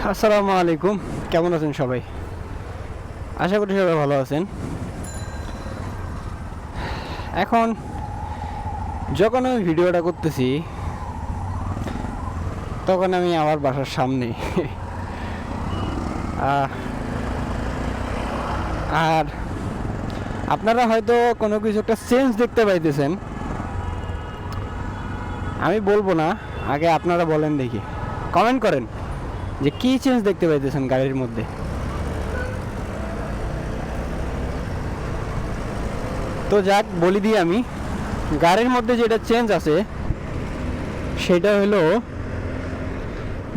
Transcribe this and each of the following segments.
আসসালামু আলাইকুম, কেমন আছেন সবাই? আশা করি সবাই ভালো আছেন। এখন যখন আমি ভিডিওটা করতেছি তখন আমি আমার বাসার সামনে আর আপনারা হয়তো কোনো কিছু একটা চেঞ্জ দেখতে পাইতেছেন। আমি বলবো না, আগে আপনারা বলেন, দেখি কমেন্ট করেন যে কী চেঞ্জ দেখতে পাইতেছেন গাড়ির মধ্যে। তো যাক, বলি দিই আমি, গাড়ির মধ্যে যেটা চেঞ্জ আছে সেটা হলো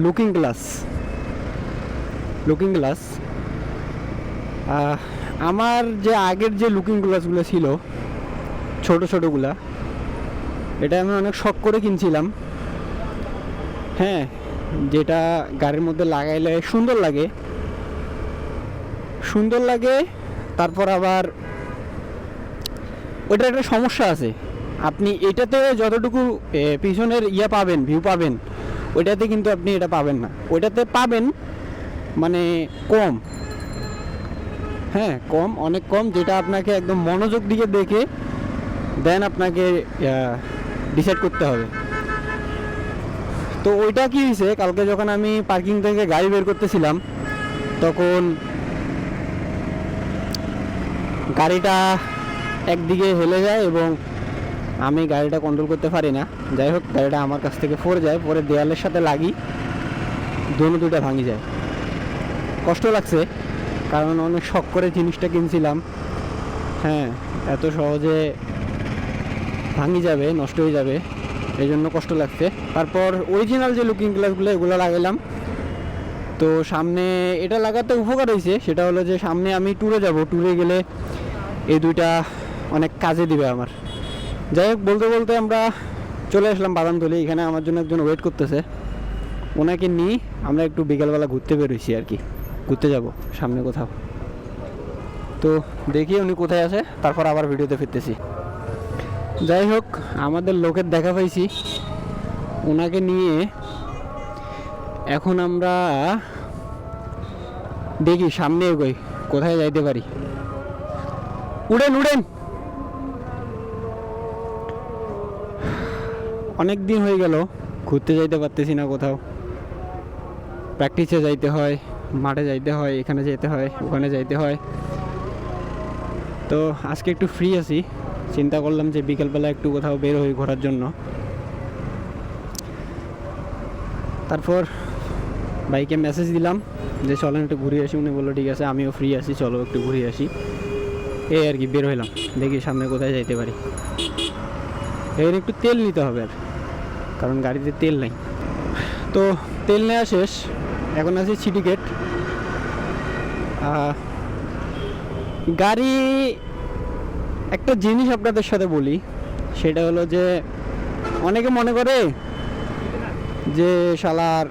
লুকিং গ্লাস। আমার যে আগের যে লুকিং গ্লাসগুলো ছিল ছোটো ছোটোগুলা, এটা আমি অনেক শখ করে কিনছিলাম। হ্যাঁ, যেটা গাড়ির মধ্যে লাগাইলে সুন্দর লাগে। তারপর আবার ওইটার একটা সমস্যা আছে, আপনি এটাতে যতটুকু পিছনের ভিউ পাবেন, ওইটাতে কিন্তু আপনি এটা পাবেন না। ওইটাতে পাবেন মানে কম, হ্যাঁ কম, অনেক কম, যেটা আপনাকে একদম মনোযোগ দিয়ে দেখে দেন আপনাকে ডিসাইড করতে হবে। তো ওইটা কি হয়েছে, কালকে যখন আমি পার্কিং থেকে গাড়ি বের করতেছিলাম তখন গাড়িটা একদিকে হেলে যায় এবং আমি গাড়িটা কন্ট্রোল করতে পারি না। যাই হোক, গাড়িটা আমার কাছ থেকে পড়ে যায়, পরে দেয়ালের সাথে লাগি, দুটা ভাঙি যায়। কষ্ট লাগছে, কারণ অনেক শখ করে জিনিসটা কিনছিলাম। হ্যাঁ, এত সহজে ভাঙি যাবে, নষ্ট হয়ে যাবে, এই জন্য কষ্ট লাগছে। তারপর অরিজিনাল যে লুকিং গ্লাসগুলো এগুলো লাগাইলাম। তো সামনে এটা লাগাতে উপকার হয়েছে, সেটা হলো যে সামনে আমি ট্যুরে যাব, ট্যুরে গেলে এই দুইটা অনেক কাজে দিবে আমার। যাই হোক, বলতে বলতে আমরা চলে আসলাম বাদামতলী। এখানে আমার জন্য একজন ওয়েট করতেছে, ওনাকে নিয়ে আমরা একটু বিকেলবেলা ঘুরতে বেরোইছি আর কি, ঘুরতে যাব সামনে কোথাও। তো দেখি উনি কোথায় আছে, তারপর আবার ভিডিওতে ফিরতেছি। যাই হোক, আমাদের লোকের দেখা পাইছি, ওনাকে নিয়ে এখন আমরা দেখি সামনে এগোই, কোথায় যাইতে পারি। উড়েন। অনেক দিন হয়ে গেল ঘুরতে যাইতে পারতেছি না কোথাও। প্র্যাকটিসে যাইতে হয়, মাঠে যাইতে হয়, এখানে যেতে হয়, ওখানে যাইতে হয়। তো আজকে একটু ফ্রি আছি, চিন্তা করলাম যে বিকেলবেলা একটু কোথাও বের হই ঘোরার জন্য। তারপর বাইকে মেসেজ দিলাম যে চলেন একটু ঘুরে আসি। উনি বললো ঠিক আছে, আমিও ফ্রি আছি, চলো একটু ঘুরে আসি। এই আর কি, বের হইলাম, দেখি সামনে কোথায় যাইতে পারি। এর একটু তেল নিতে হবে, আর কারণ গাড়িতে তেল নাই। তো তেল নেওয়া শেষ, এখন আছে সিটিগেট। গাড়ি একটা জিনিস আপনাদের সাথে বলি, সেটা হলো যে অনেকে মনে করে যে শালার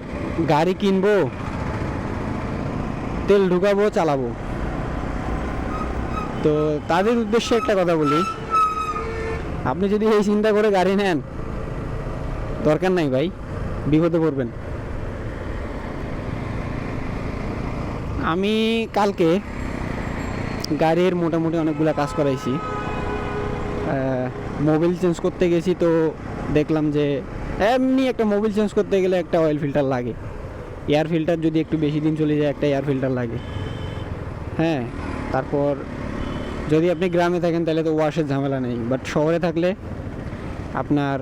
গাড়ি কিনবো, তেল ঢুকাবো, চালাবো। তো তাদের উদ্দেশ্যে একটা কথা বলি, আপনি যদি এই চিন্তা করে গাড়ি নেন, দরকার নাই ভাই, বিপদে পড়বেন। আমি কালকে গাড়ির মোটামুটি অনেকগুলো কাজ করাইছি। মোবিল চেঞ্জ করতে গেছি, তো দেখলাম যে এমনি একটা মোবিল চেঞ্জ করতে গেলে একটা অয়েল ফিল্টার লাগে, এয়ার ফিল্টার যদি একটু বেশি দিন চলে যায় একটা এয়ার ফিল্টার লাগে। হ্যাঁ, তারপর যদি আপনি গ্রামে থাকেন তাহলে তো ওয়াশের ঝামেলা নেই, বাট শহরে থাকলে আপনার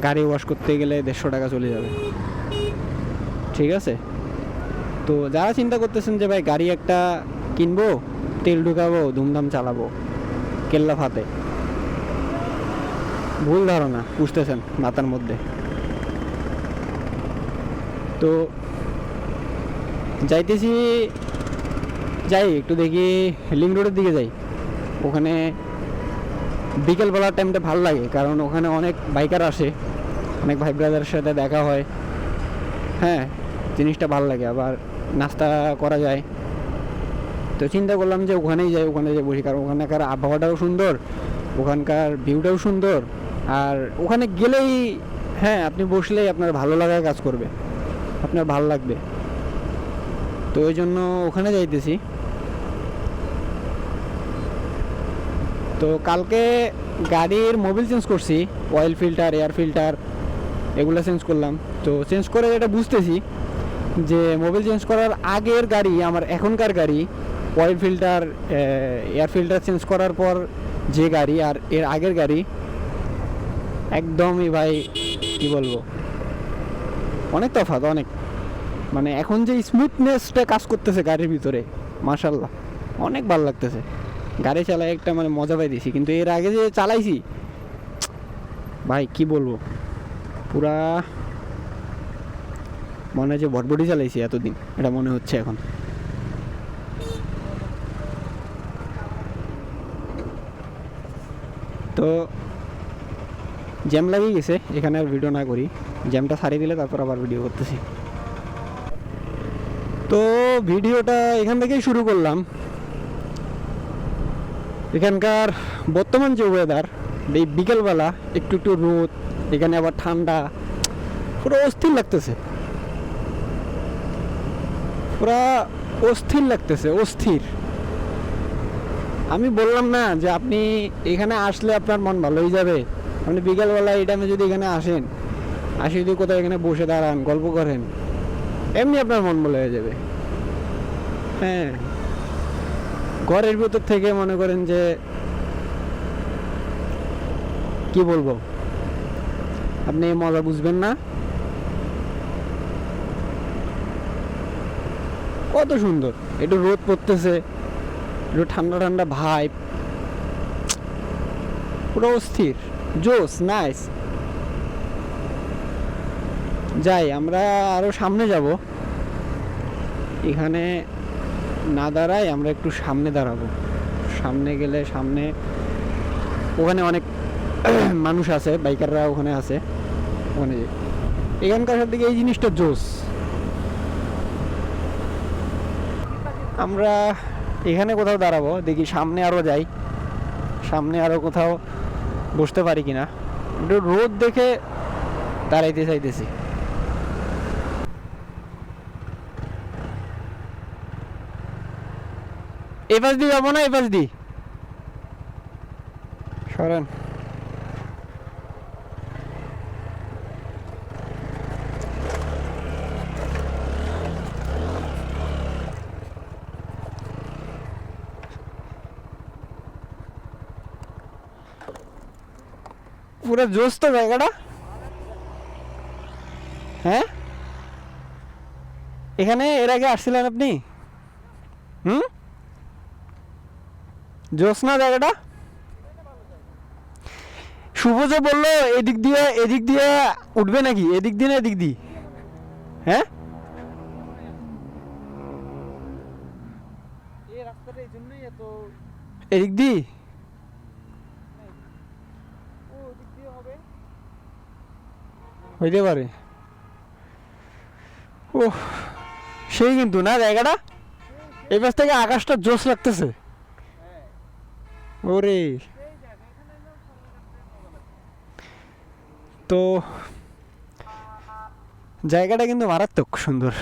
গাড়ি ওয়াশ করতে গেলে 150 টাকা চলে যাবে। ঠিক আছে, তো যারা চিন্তা করতেছেন যে ভাই গাড়ি একটা কিনবো, তেল ঢুকাবো, ধুমধাম চালাবো, কেল্লা ফাতে, ভুল ধারণা বুঝতেছেন মাথার মধ্যে। তো যাই একটু দেখি, লিঙ্ক রোডের দিকে যাই। ওখানে বিকেলবেলার টাইমটা ভালো লাগে, কারণ ওখানে অনেক বাইকার আসে, অনেক ভাই ব্রাদারের সাথে দেখা হয়। হ্যাঁ, জিনিসটা ভালো লাগে, আবার নাস্তা করা যায়। তো চিন্তা করলাম যে ওখানে যাই বসি, কারণ ওখানকার আবহাওয়াটাও সুন্দর, ওখানকার ভিউটাও সুন্দর। আর ওখানে গেলেই হ্যাঁ, আপনি বসলেই আপনার ভালো লাগার কাজ করবে, আপনার ভালো লাগবে। তো ওই জন্য ওখানে যাইতেছি। তো কালকে গাড়ির মোবিল চেঞ্জ করছি, অয়েল ফিল্টার, এয়ার ফিল্টার এগুলো চেঞ্জ করলাম। তো চেঞ্জ করে এটা বুঝতেছি যে মোবিল চেঞ্জ করার আগের গাড়ি আমার এখনকার গাড়ি, oil filter air filter change করার পর যে গাড়ি আর এর আগের গাড়ি একদমই ভাই কি বলবো, অনেক তফাৎ, অনেক। মানে এখন যে স্মুথনেসটা কাজ করতেছে গাড়ির ভিতরে, মাশাল্লাহ অনেক ভালো লাগতেছে। গাড়ি চালাই একটা মানে মজা পাই দিছি, কিন্তু এর আগে যে চালাইছি ভাই কি বলবো, পুরা মনে হয় যে ভটভটি চালাইছি এতদিন, এটা মনে হচ্ছে এখন। তো জ্যাম লাগিয়ে গেছে এখানে, আর ভিডিও না করি, জ্যামটা সারিয়ে দিলে তারপর আবার ভিডিও করতেছি। তো ভিডিওটা এখান থেকেই শুরু করলাম। এখানকার বর্তমান যে ওয়েদার, এই বিকেলবেলা একটু একটু রোদ, এখানে আবার ঠান্ডা, পুরো অস্থির লাগতেছে, পুরা অস্থির লাগতেছে, অস্থির। আমি বললাম না যে আপনি এখানে আসলে আপনার মন ভালো হয়ে যাবে। আপনি বিকেলবেলা এই টাইমে যদি এখানে আসেন, আসে যদি কোথাও এখানে বসে দাঁড়ান, গল্প করেন, এমনি আপনার মন ভালো হয়ে যাবে। হ্যাঁ, ঘরের ভিতর থেকে মনে করেন যে কি বলবো, আপনি মজা বুঝবেন না। কত সুন্দর, একটু রোদ পড়তেছে, একটু ঠান্ডা ঠান্ডা ভাইব, পুরো অস্থির, জোস, নাইস। যাই, আমরা আরো সামনে যাব, এখানে না দাঁড়াই, আমরা একটু সামনে দাঁড়াবো। সামনে গেলে সামনে ওখানে অনেক মানুষ আছে, বাইকাররা ওখানে আছে, ওখানে এখানকার সব থেকে এই জিনিসটা জোস। আমরা এখানে কোথাও দাঁড়াবো, দেখি সামনে আরও যাই, সামনে আরও কোথাও বসতে পারি কিনা। একটু রোদ দেখে দাঁড়াইতে চাইতেছি। এই পাশ দিয়ে যাবো না, এই পাশ দিয়ে সরেন। পুরো জোস তো জায়গাটা। হ্যাঁ, এখানে এর আগে আসছিলেন আপনি? জোস না জায়গাটা? শুভ যে বললো এদিক দিয়ে উঠবে নাকি, এদিক দিয়ে না এদিক দিয়ে? হ্যাঁ, এদিক দিয়ে হইতে পারে। ও সেই কিন্তু না জায়গাটা, এই পাশ থেকে আকাশটা জোস লাগতেছে। ওরে, তো জায়গাটা কিন্তু মারাত্মক সুন্দর।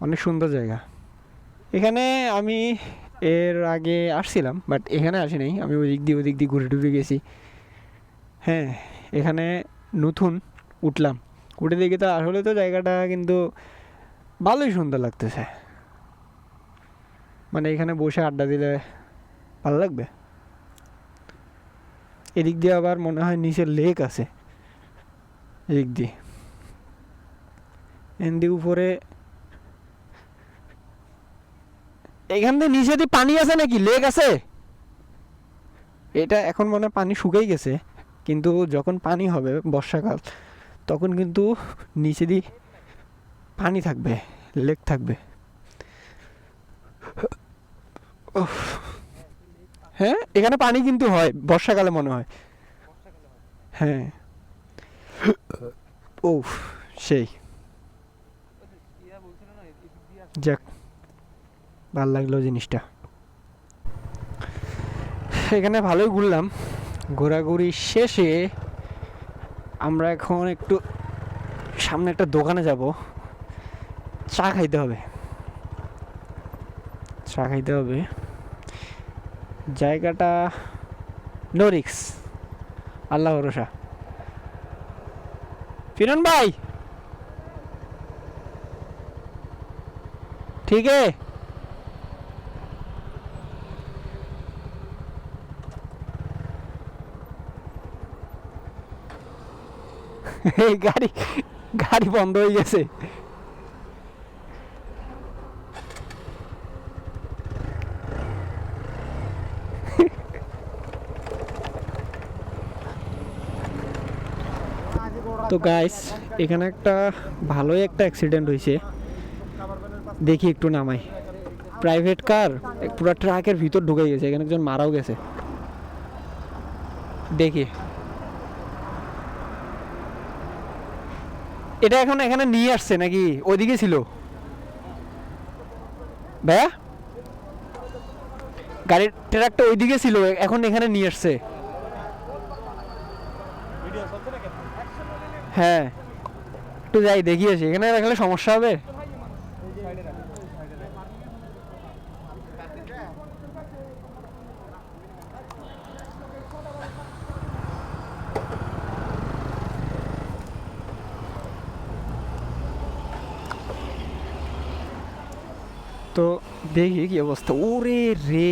অনেক সুন্দর জায়গা। এখানে আমি এর আগে আসছিলাম, বাট এখানে আসি নাই, আমি ওদিক দিয়ে ঘুরে টুরে গেছি। হ্যাঁ, এখানে নতুন উঠলাম, উঠে দেখি তো আসলে তো জায়গাটা কিন্তু ভালোই সুন্দর লাগতেছে। মানে এখানে বসে আড্ডা দিলে ভালো লাগবে। এদিক দিয়ে আবার মনে হয় নিচে লেক আছে, এদিক দিয়ে এদিকে উপরে। এখান থেকে নিচে দিয়ে পানি আছে নাকি, লেক আছে? এটা এখন মনে হয় পানি শুকিয়ে গেছে, কিন্তু যখন পানি হবে বর্ষাকাল, তখন কিন্তু নিচে দিয়ে পানি থাকবে, লেক থাকবে। হ্যাঁ, এখানে পানি কিন্তু হয় বর্ষাকালে মনে হয়। হ্যাঁ, ও সেই, যাক ভাল লাগলো জিনিসটা। এখানে ভালোই ঘুরলাম, ঘোরাঘুরি শেষে আমরা এখন একটু সামনে একটা দোকানে যাব। চা খাইতে হবে, চা খাইতে হবে। জায়গাটা নো রিক্স, আল্লাহ ভরসা। ফিরন ভাই ঠিক है। গাড়ি গাড়ি বন্ধ হয়ে গেছে। তো গাইস এখানে একটা ভালোই একটা অ্যাক্সিডেন্ট হয়েছে, দেখি একটু নামাই। প্রাইভেট কার পুরো ট্রাকের ভিতর ঢুকে গেছে, এখানে একজন মারাও গেছে। দেখি এটা এখন এখানে নিয়ে আসছে নাকি ওইদিকে ছিল ভাইয়া? গাড়ির ট্রাকটা ওইদিকে ছিল, এখন এখানে নিয়ে আসছে। হ্যাঁ একটু যাই দেখি আসি, এখানে রাখলে সমস্যা হবে। তো দেখি কি অবস্থা। ওরে রে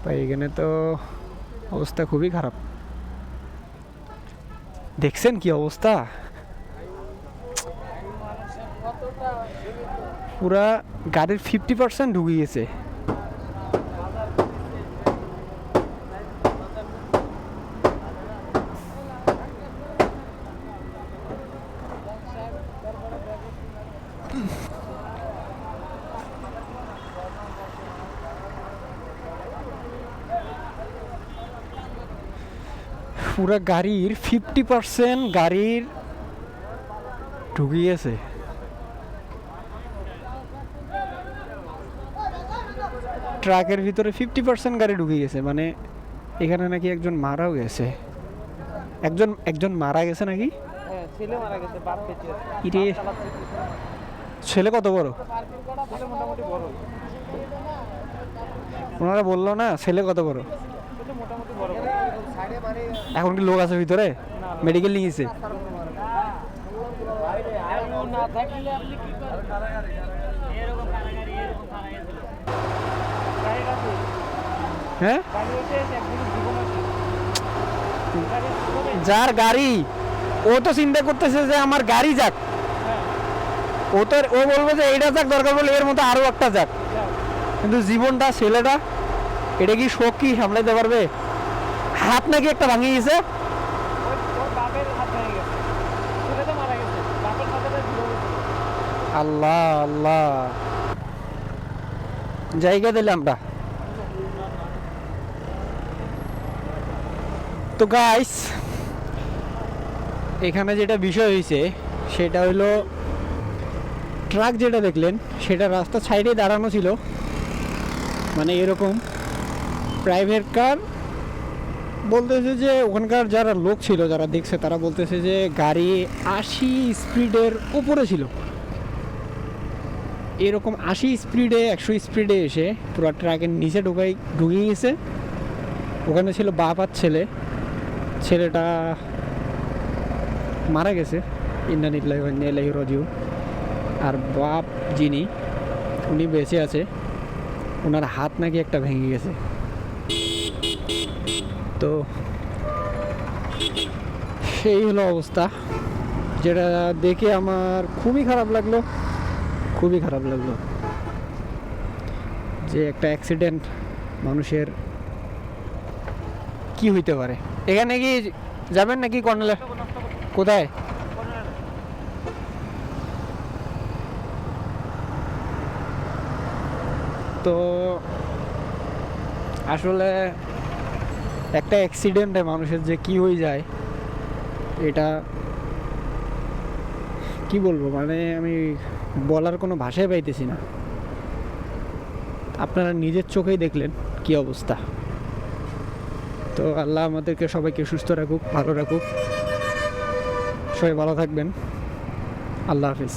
ভাই, এখানে তো অবস্থা খুবই খারাপ। দেখছেন কি অবস্থা, পুরা গাড়ির 50% ঢুকে গেছে। পুরা গাড়ির 50% গাড়ির ঢুকে গেছে। ট্রাকের ভিতরে 50% গাড়ি ঢুকে গেছে, মানে এখানে নাকি একজন মারাও গেছে। একজন মারা গেছে নাকি? ছেলে মারা গেছে, বাপ বেঁচে আছে। ইরে ছেলে কত বড়? ছেলে মোটামুটি বড়। ওনারা বললো না ছেলে কত বড়? ছেলে মোটামুটি বড়। এখন কি লোক আছে ভিতরে? মেডিকেল নিয়ে গেছে? না থাকলে আপনি কি করবেন? এরকম কারাগারি এরকম থানা গেছিল। গাড়িটা কই? হ্যাঁ গাড়ি হইছে একদিন জীবন আছে। যার গাড়ি ও তো চিন্তা করতেছে যে আমার গাড়ি যাক, ও বলবে যে এইটা যাক, দরকার বলে এর মতো আরো একটা যাক। কিন্তু জীবনটা ছেলেটা এটা কি শোক কি সামলাইতে পারবে? হাত নাকি একটা ভাঙিয়ে গেছে। ওর বাপের হাত ভেঙে গেছে, ছেলে তো মারা গেছে, বাপের সাথে জীবন। আল্লাহ আল্লাহ, জায়গা দিলে আমরা। তো গাইস এখানে যেটা বিষয় হয়েছে সেটা হলো, ট্রাক যেটা দেখলেন সেটা রাস্তার সাইডে দাঁড়ানো ছিল, মানে এরকম। প্রাইভেট কার বলতেছে যে ওখানকার যারা লোক ছিল যারা দেখছে তারা বলতেছে যে গাড়ি 80 স্পিডের উপরে ছিল। এরকম 80 স্পিডে 100 স্পিডে এসে পুরো ট্রাকের নিচে ঢুকে গেছে। ওখানে ছিল বাপ আর ছেলে, ছেলেটা মারা গেছে, ইন্না লিল্লাহি ওয়া ইন্না ইলাইহি রাজিউন। আর বাপ যিনি উনি বেঁচে আছে, ওনার হাত নাকি একটা ভেঙে গেছে। তো সেই হলো অবস্থা, যেটা দেখে আমার খুবই খারাপ লাগলো, খুবই খারাপ লাগলো যে একটা অ্যাক্সিডেন্ট মানুষের কি হইতে পারে। এখানে কি যাবেন নাকি কর্নেলে? কোথায়? তো আসলে একটা অ্যাক্সিডেন্টে মানুষের যে কি হয়ে যায় এটা কি বলবো, মানে আমি বলার কোনো ভাষাই পাইতেছি না। আপনারা নিজের চোখেই দেখলেন কি অবস্থা। তো আল্লাহ আমাদেরকে সবাইকে সুস্থ রাখুক, ভালো রাখুক, সবাই ভালো থাকবেন। আল্লাহ হাফিজ।